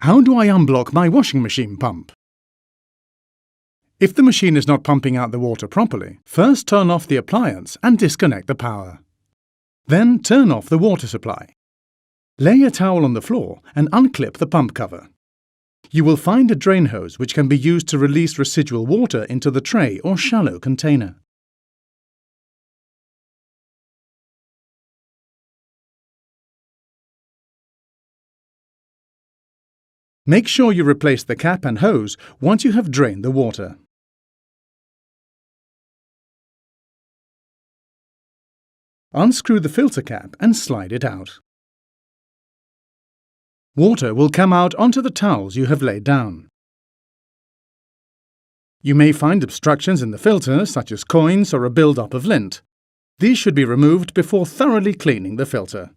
How do I unblock my washing machine pump? If the machine is not pumping out the water properly, first turn off the appliance and disconnect the power. Then turn off the water supply. Lay a towel on the floor and unclip the pump cover. You will find a drain hose which can be used to release residual water into the tray or shallow container. Make sure you replace the cap and hose once you have drained the water. Unscrew the filter cap and slide it out. Water will come out onto the towels you have laid down. You may find obstructions in the filter, such as coins or a build-up of lint. These should be removed before thoroughly cleaning the filter.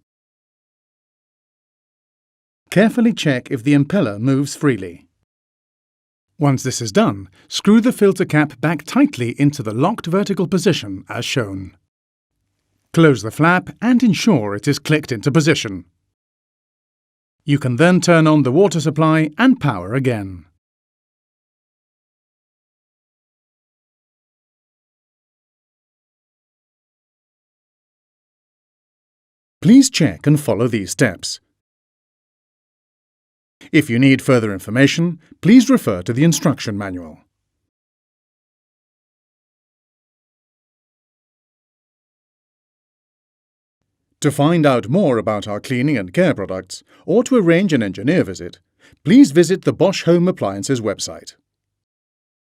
Carefully check if the impeller moves freely. Once this is done, screw the filter cap back tightly into the locked vertical position as shown. Close the flap and ensure it is clicked into position. You can then turn on the water supply and power again. Please check and follow these steps. If you need further information, please refer to the instruction manual. To find out more about our cleaning and care products, or to arrange an engineer visit, please visit the Bosch Home Appliances website.